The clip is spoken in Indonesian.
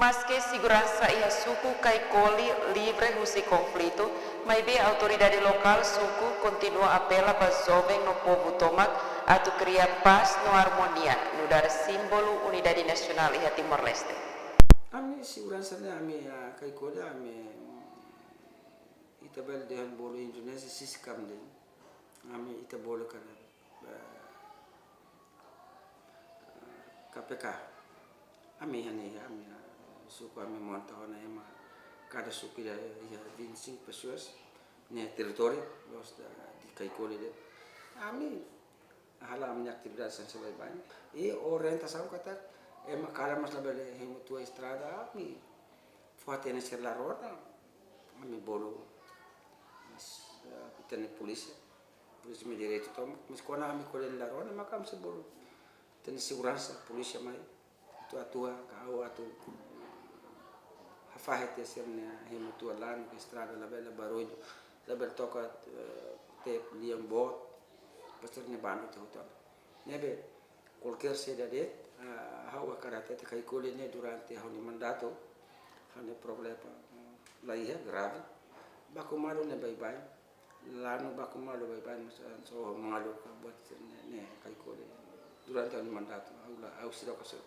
Mas que segurança e a suku cai coli livre husi conflito, mas bem a autoridade local suku continua apela para jovem no povo tomak atu criar paz no harmonia, no dar símbolo unidade nacional e Timor-Leste. Ami segurança ne ami kai coli ami itabel dengan bolo Indonesia siskam den ami ita bolo kana KPK ami hani ami suku ami monta ona ema kada suku da ya 25 pessoas ne território los da di Caicole de ami hala minha atividade sensible banho e orientação kata ema kala mas labele hemu tua estrada ami fuatene ser la roda ami bolo tene polícia me direito tom mas quando ami colhe la roda makam se bolo tene segurança polícia mai tua kau atu hafahete serna hemu tua lan estrada labela barulho label toca te liam bot pastor ne banu te hotel nebe qualquer sede de hawa karate te kai kole ne durante hau ni mandato hane problema la ia grave baku malu ne bye bye lanu baku malu bye bye so malu buat ne kai kole durante hau ni mandato au sira kaso